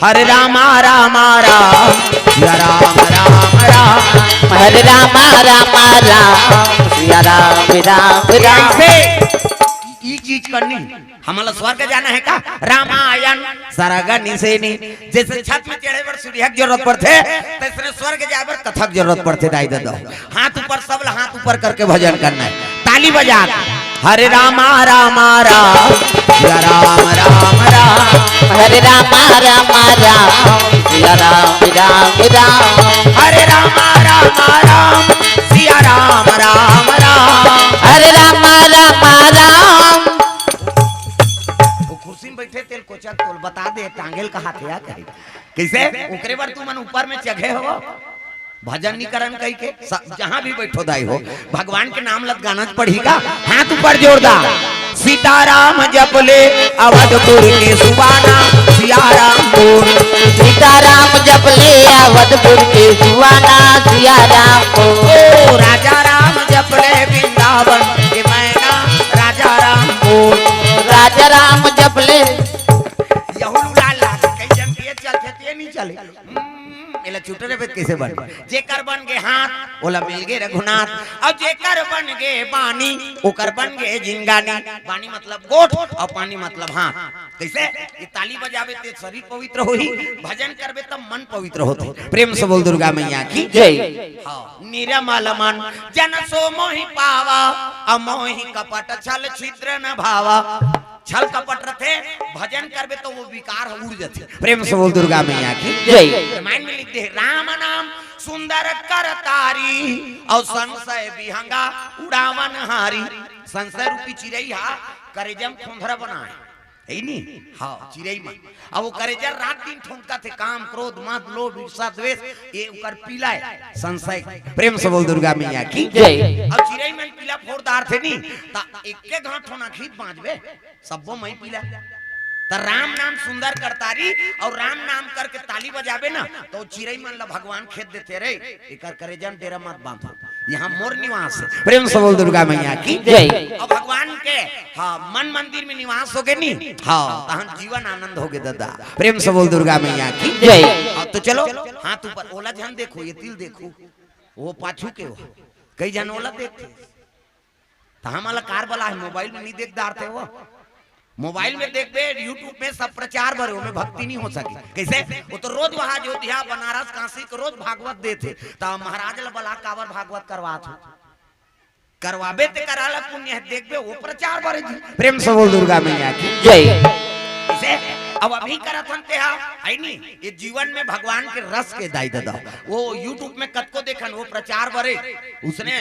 हरे रामा रामा राम सिया राम राम राम हरे रामा रामा राम सिया राम राम राम। ये चीज करनी हमारा स्वर्ग जाना है का रामायण सरगा निसेनी जैसे छत में चढ़े पर सूर्य की जरूरत पड़ते तैसे स्वर्ग जाए पर कथक जरूरत पड़ते दाई दे दो हाथ ऊपर सब हाथ ऊपर करके भजन करना है ताली बजा हरे रामा रामा राम सिया राम राम राम हरे रामा रामा राम सिया राम राम राम। हरे रामा रामा राम सिया राम राम राम हरे रामा रामा राम। कुर्सी में बैठे तेल कोचा तोल बता दे टांगेल का हाथ या करे कैसे ओकरे बार तू मन ऊपर में चढ़े हो भजन नहीं करन कही के जहां भी बैठो दाई हो भगवान के नाम लत गाना पढ़ीगा हाथ ऊपर जोरदार सीताराम जपले अवधपुर के सुबाना सियाराम बोल सीताराम जपले अवधपुर के सुहाना सिया राम को। ओ राजा राम जपले वृंदावन के मैना राजा राम बोल राजा राम जपले यहू लाला कई जन के चलते नहीं चले एला चुटरे पे कैसे बन जेकर बन गए हाथ ओला मिल गए रघुनाथ और जेकर बन गए बानी ओकर बन गए जिंगानी बानी मतलब गोठ और पानी मतलब हाथ कैसे ये ताली बजावे ते शरीर पवित्र होही भजन करबे तब मन पवित्र होते प्रेम से बोल दुर्गा मैया की जय। हां निरमल मन जन सो मोहि पावा अमोहि कपट छल छिद्र न भावा छल कपट रथे भजन करबे तो वो विकार उड़ जाते प्रेम से बोल दुर्गा मैया की जय। रामायण में लिखते हैं राम नाम सुंदर करतारी और संशय विहंगा उड़ावन हारी संशय रूपी चिड़ैया करेजम खोंधरा बना है नहीं हाँ चिड़ै में अब वो करेजर रात दिन ठोंकता थे काम क्रोध मद लोभ ईर्ष्या द्वेष ये उकर पीला है संशय प्रेम से बोल दुर्गा मैया की जय। अब चिड़ै में पीला फोड़दार थे नहीं ता एक घाट होना खींच बांधबे सबो मई पीला तो राम नाम सुंदर करतारी और राम नाम करके ताली बजाबे ना तो चिड़ै मन ला भगवान खेत देते रे एकर करेजन डेरा मत बांधो यहाँ मोर निवास है प्रेम से बोल दुर्गा मैया की जय। और भगवान के हाँ मन मंदिर में निवास हो गए नहीं हाँ तहन जीवन आनंद हो गए दादा प्रेम से बोल दुर्गा मैया की जय। तो चलो हाथ ऊपर ओला जन देखो ये तिल देखो वो पाछू के हो कई जन ओला देखते तो हमारा कार वाला है मोबाइल में नहीं देख दारते हो मोबाइल में देख बे यूट्यूब में सब प्रचार भरे में भक्ति नहीं हो सकी कैसे वो तो रोज वहां अयोध्या बनारस काशी को रोज भागवत देते तो महाराज बला कावर भागवत करवाबे ते कराला पुण्य देख बे वो प्रचार भरे जी प्रेम से बोल दुर्गा मैया की जय। कैसे अब अभी करत हम ते आई नहीं ये जीवन में भगवान के रस के दाई दादा वो यूट्यूब में कत को देखन वो प्रचार भरे उसने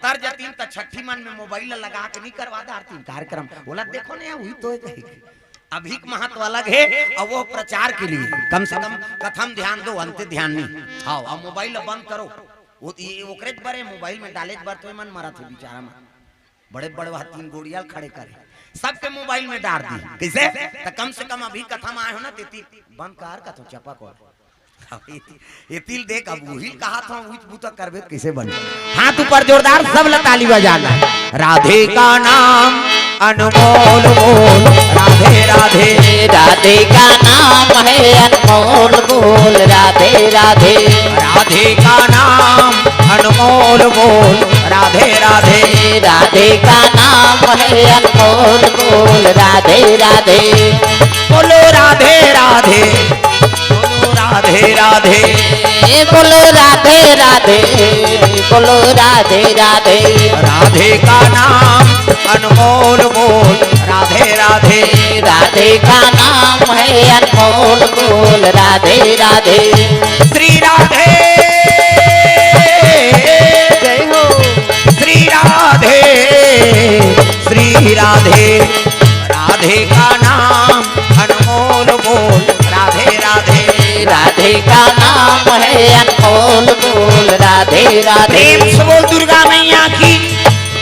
तर जतीन त छठी मन में मोबाइल लगा के नहीं करवा दारती कार्यक्रम बोला देखो ना हुई तो अभी महत्व अलग है और वो प्रचार के लिए कम से कम कथम ध्यान दो अंत ध्यान नहीं हाँ अब मोबाइल बंद करो वो ओकरे बड़े मोबाइल में डाले बार तो मन मरा थे बेचारा में बड़े बड़े वहां 3 गोड़ियाल खड़े करे सबके मोबाइल में डाल दी कैसे तो कम से कम अभी कथा में आए हो ना तेती बंद कर का तो चपा को ये तिल देख अब वही कहा था उच बूता करबे कैसे बने हाथ ऊपर जोरदार सब ताली बजाना राधे का नाम अनमोल बोल राधे राधे राधे का नाम है अनमोल बोल राधे राधे। राधे का नाम अनमोल बोल राधे राधे राधे का नाम है अनमोल बोल राधे राधे। बोलो राधे राधे बोलो राधे राधे बोलो राधे राधे बोलो राधे राधे। राधे का नाम अनमोल बोल राधे राधे राधे का नाम है अनमोल बोल राधे राधे। श्री राधे जय हो श्री राधे श्री राधे राधे का नाम अनमोल बोल राधे राधे। राधे का नाम है अनमोल बोल राधे राधे। प्रेम से बोल दुर्गा मैया की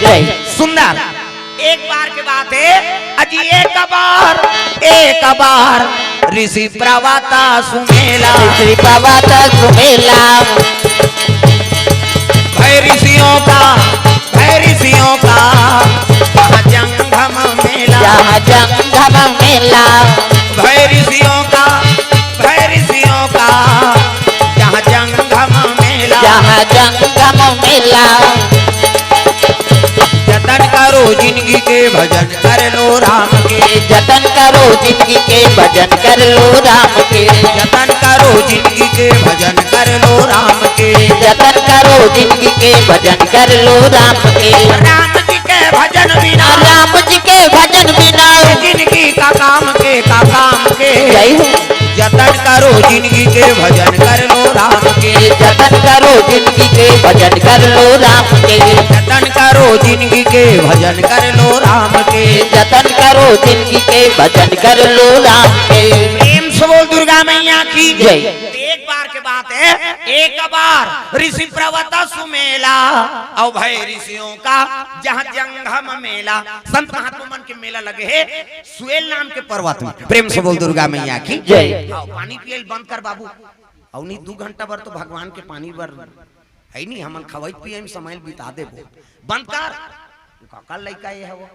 जय। सुंदर एक बार के बात है अजी एक बार ऋषि प्रवाता सुमेला श्री प्रवाता सुमेला भय ऋषियों का वहाँ जंगम मेला जहाँ जंगम मेला भय ऋषियों का भजन कर लो राम के, जतन करो जिंदगी के भजन कर लो राम के, जतन करो जिंदगी के भजन कर लो राम के, जतन करो जिंदगी के भजन कर लो राम के। राम जी के भजन बिना, राम जी के भजन बिना जिंदगी का काम के जय हो। जतन करो जिंदगी के भजन कर लो राम के, जतन करो जिंदगी के भजन कर लो राम के, जतन करो जिंदगी के भजन कर लो राम के, जतन करो जिंदगी के भजन कर लो राम के। प्रेम से बोल दुर्गा मैया की जय। एक बार के बात है, एक बार ऋषि प्रवता सुमेला और भाई ऋषियों का जहाँ जंगम मेला, संत महात्मा मन के मेला लगे है सुएल नाम के पर्वत में। प्रेम से बोल दुर्गा मैया की जय। पानी पियल बंद कर बाबू, और नहीं 2 घंटा भर तो भगवान के पानी भर है नहीं, हमन खवाई पिए में समय बिता दे बंद कर। काका लड़का ये है वो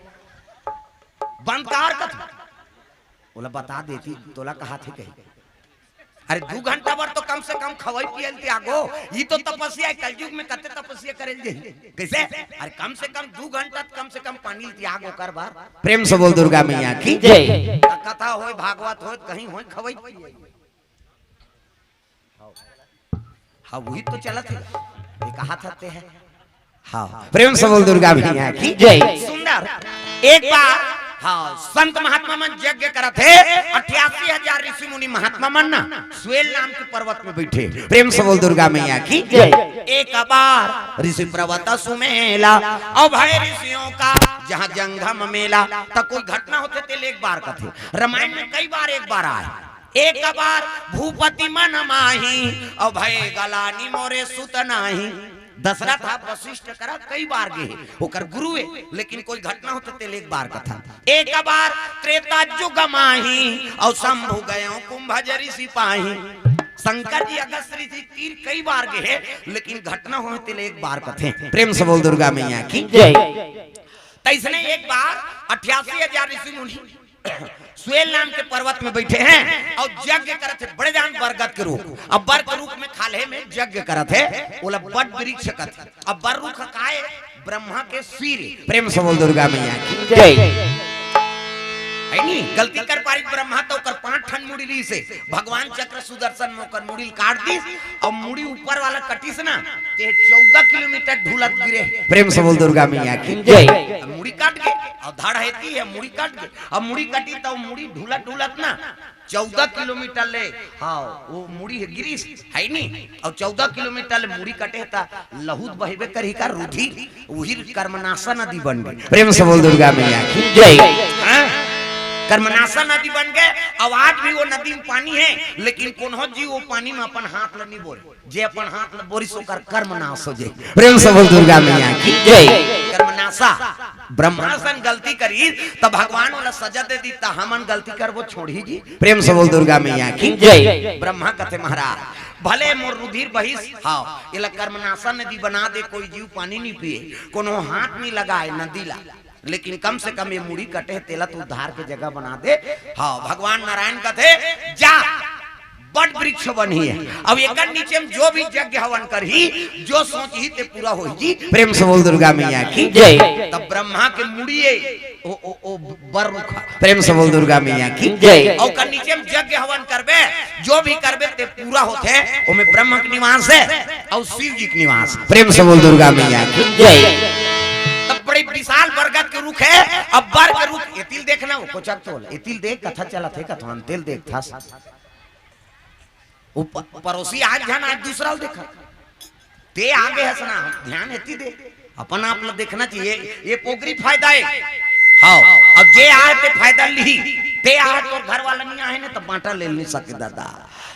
बंद कर कथा बोला बता देती तोला कहा थे कही। अरे 2 घंटा भर तो कम से कम खवाई पियल त्यागो, ये तो तपस्या है, कलयुग में कते तपस्या करे कैसे। अरे कम से कम 2 घंटा कम से कम पानी त्यागो कर बार। प्रेम से बोल दुर्गा मैया की जय। कथा होय भागवत होय कहीं होय खवाई हाँ वही तो चलत है, ये कहा था है। हाँ प्रेम से बोल दुर्गा मैया की जय। सुंदर एक बार हाँ संत महात्मा मन यज्ञ करत है, 88,000 ऋषि मुनि महात्मा मन ना स्वेल नाम के पर्वत में बैठे। प्रेम से बोल दुर्गा मैया की जय। एक बार ऋषि प्रवता सुमेला और भाई ऋषियों का जहाँ जंगम मेला तब कोई घटना होते थे एक बार कथे रामायण में कई बार एक बार आए। एक बार भूपति मन माही और भय गलानी मोरे सुत नाही, दशरथ वशिष्ठ करा कई बार गए होकर गुरु है, लेकिन कोई घटना होते थे एक बार कथा। एक बार त्रेता युग माही और शंभु गयो कुंभजरी सिपाही, शंकर जी अगस्त्री जी तीर कई बार गए लेकिन घटना होते एक बार कथे। प्रेम से बोल दुर्गा मैया की जय। तैसने एक बार 88,000 ऋषि मुनि स्वेल नाम के पर्वत में बैठे हैं और यज्ञ करते बड़े जान बरगद के रूप। अब बर के रूप में खाले में यज्ञ करते बोला बड़ वृक्ष कथे। अब बर रूख काए ब्रह्मा के सिर। प्रेम से बोल दुर्गा मैया की जय। है नहीं गलती कर पारी ब्रह्मा तो कर 5 ठन मुड़ी ली से भगवान चक्र सुदर्शन में कर मुड़ी काट दी और मुड़ी ऊपर वाला कटिस ना ते 14 किलोमीटर ढुलत गिरे। प्रेम से बोल दुर्गा मैया की जय। मुड़ी काट के और धड़ हेती है मुड़ी काट के अब मुड़ी कटी तो मुड़ी ढुलत ढुलत ना 14 किलोमीटर ले हाँ वो मुड़ी गिरीश है नहीं और 14 किलोमीटर ले मुड़ी कटे था लहूत बहबे करी का रूठी वही कर्मनाशा नदी बन गई। प्रेम से बोल दुर्गा मैया की जय। कर्मनाशा नदी बन गए। अब आज भी वो नदी में पानी है लेकिन कौन जी वो पानी में अपन हाथ ल नहीं बोले जे अपन हाथ ल बोरी सो कर कर्मनाश हो जाए। प्रेम से बोल दुर्गा मैया की जय। कर्मनाशा ब्रह्मासन गलती करी तब भगवान वाला सजा दे दी हमन गलती कर वो छोड़ी जी। प्रेम से बोल दुर्गा मैया की जय। ब्रह्मा कथे महाराज भले मोर रुधिर बहिस हाँ ये कर्मनाशा नदी बना दे कोई जीव पानी नहीं पिए कोनो हाथ नहीं लगाए नदी ला लेकिन कम से कम ये मुड़ी कटे तेला तो उद्धार के जगह बना दे। हाँ भगवान नारायण कथे जा बड़ वृक्ष बनी है अब एक नीचे में जो भी यज्ञ हवन करही जो सोच ही ते पूरा हो जी। प्रेम से बोल दुर्गा मैया की जय। तब ब्रह्मा के मुड़िए ओ बर रुखा। प्रेम से बोल दुर्गा मैया की जय। और कर नीचे में यज्ञ हवन करबे जो भी करबे ते पूरा होते ओमे ब्रह्म के निवास है और शिव जी के निवास। प्रेम से बोल दुर्गा मैया की जय। बड़ी विशाल बरगद के रुख है। अब बर के रुख एतिल देखना वो कोचक तो एतिल देख कथा चला थे कथा तेल देख था पड़ोसी आज ध्यान आज दूसरा देखा ते आगे हंसना ध्यान एती दे अपन आप लोग देखना चाहिए ये पोगरी फायदा है। हाँ अब जे आए ते फायदा ली ते आए तो घर वाला नहीं आए ना तो बांटा ले नहीं सके दादा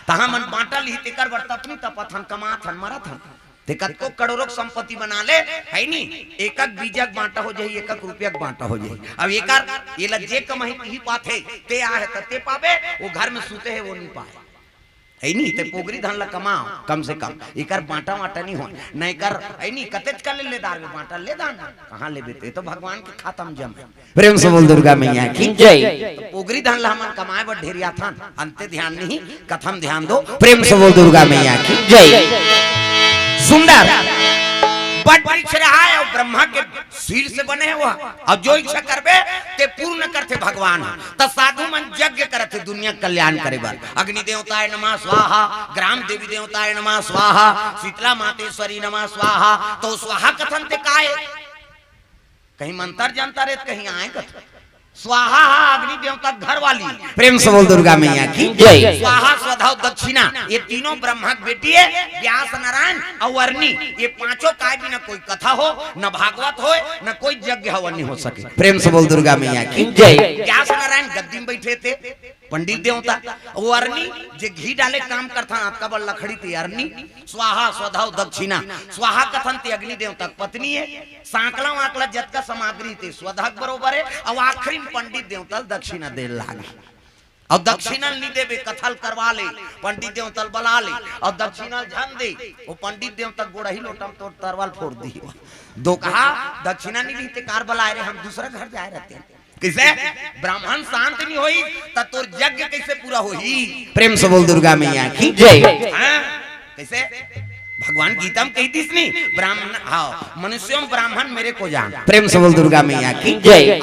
तहा मन बांटा ली ते कर बर्तपनी तपथन कमाथन मराथन ते कतको करोड़ों संपत्ति बना ले है नहीं एक बीजक बांटा हो जाए 1 रुपया बांटा हो जाए। अब एक ये लज्जे कमाई ही पाते ते आहे ते पावे वो घर में सूते है वो नहीं पाए है नहीं ते पोगरी धन ला कमाओ कम से कम एक बांटा वाटा नहीं हो नहीं कर है नहीं कतेज कर ले दार में बांटा ले दान कहां ले बेते तो भगवान के खातम जम। प्रेम से बोल दुर्गा मैया की जय। तो पोगरी धन ला हमन कमाए बड़ ढेरिया थान अंते ध्यान नहीं कथम ध्यान दो। प्रेम से बोल दुर्गा मैया की जय। सुंदर बट वृक्ष रहा है और ब्रह्मा के सिर से बने हैं वह, अब जो इच्छा करबे ते पूर्ण करते भगवान। तो साधु मन यज्ञ करते दुनिया कल्याण करे बार। अग्नि देवताय नमः स्वाहा, ग्राम देवी देवताय नमः स्वाहा, शीतला मातेश्वरी नमः स्वाहा। तो स्वाहा कथन ते काय कहीं मंत्र जानता रे कहीं आए कथन स्वाहा अग्नि देवता घर वाली। प्रेम से बोल दुर्गा मैया की जय। स्वाहा स्वधा दक्षिणा ये तीनों ब्रह्मा की बेटी है, व्यास नारायण और अरणी ये पांचों काय भी न कोई कथा हो न भागवत हो न कोई यज्ञ हवन हो सके। प्रेम से बोल दुर्गा मैया की जय। व्यास नारायण गद्दी में बैठे थे पंडित देवता, वो अरणी जे घी डाले काम करता आपका बल लखड़ी थी अरणी। स्वाहा स्वधा दक्षिणा स्वाहा कथन थी अग्नि देवता पत्नी है, सांकला वाकला जत का सामग्री थी स्वधा बरोबर है। और आखिरी पंडित देवता दक्षिणा दे लागे और दक्षिणा नहीं देवे कथल करवा ले पंडित देवता बला ले और दक्षिणा झन दे वो पंडित देवता गोड़ा ही लोटम तो तरवाल फोड़ दी। दो कहा दक्षिणा नहीं दी कार बलाए रे हम दूसरा घर जाए रहते हैं कैसे ब्राह्मण शांत नहीं होई तो यज्ञ कैसे पूरा होई। प्रेम से बोल दुर्गा मैया की जय। कैसे भगवान गीता में कही थी नहीं ब्राह्मण हाँ मनुष्यों ब्राह्मण मेरे को जान। प्रेम से बोल दुर्गा मैया की जय।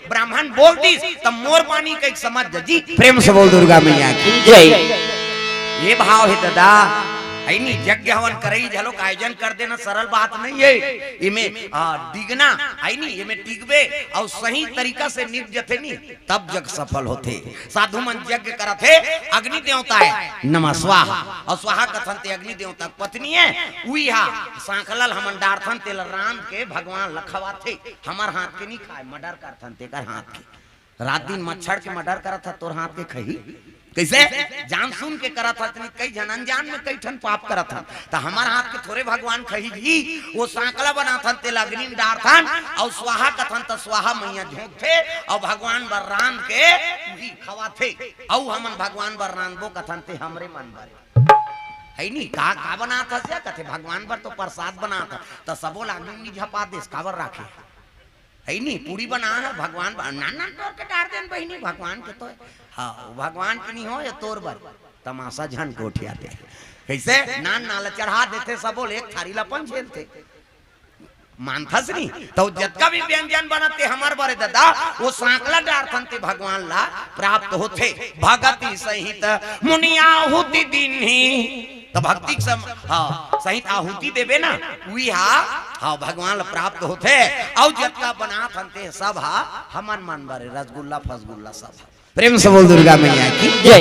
ब्राह्मण बोल दी तब मोर पानी का एक समझ जी। प्रेम से बोल दुर्गा मैया की जय। ये भाव है दादा है नहीं यज्ञ हवन करई झलो का आयोजन कर देना सरल बात नहीं है। इमे डिगना है नहीं इमे टिकबे और सही तरीका से निप जथे नहीं तब जग सफल होते। साधु मन यज्ञ करते अग्नि देवता है नमः स्वाहा और स्वाहा कथन ते अग्नि देवता पत्नी है उहा सांखलल हमन डारथन तेल राम के भगवान लखवा थे हमार हाथ के नहीं खाए मर्डर करथन ते कर हाथ के रात दिन मच्छर के मर्डर करत था तोर हाथ के खही कैसे जान सुन के करा था कई जन अनजान में कई ठन पाप करा था तो हमारे हाथ के थोड़े भगवान खही घी वो सांकला बना था तेल अग्नि में डार था और स्वाहा कथन तो स्वाहा मैया झोंक थे और भगवान बर्रान के घी खवा थे और हमन भगवान बर्रान वो कथन थे हमरे मन बारे है नहीं का बना था क्या कथे भगवान पर तो प्रसाद बना था तो सबो अग्नि में झपा दे कावर राखे है नहीं पूरी बना है भगवान नाना तोड़ के डार देन बहिनी भगवान के तो हाँ भगवान की नहीं हो या तोर बर तमाशा झन को उठियाते कैसे नान नाला चढ़ा देते सबो एक थारी लपन झेलते मानथस नहीं तो जतका भी व्यंजन बनते हमार बरे दादा वो सांकला डारथन ते भगवान ला प्राप्त होते। भगति सहित मुनिया आहुति दीन्ही तो भक्ति हाँ सहित आहुति देवे ना वही हाँ भगवान ला प्राप्त होते। और जतका बना थनते सब हा हमन मन बरे रसगुल्ला फसगुल्ला सब। प्रेम से बोल दुर्गा मैया की जय।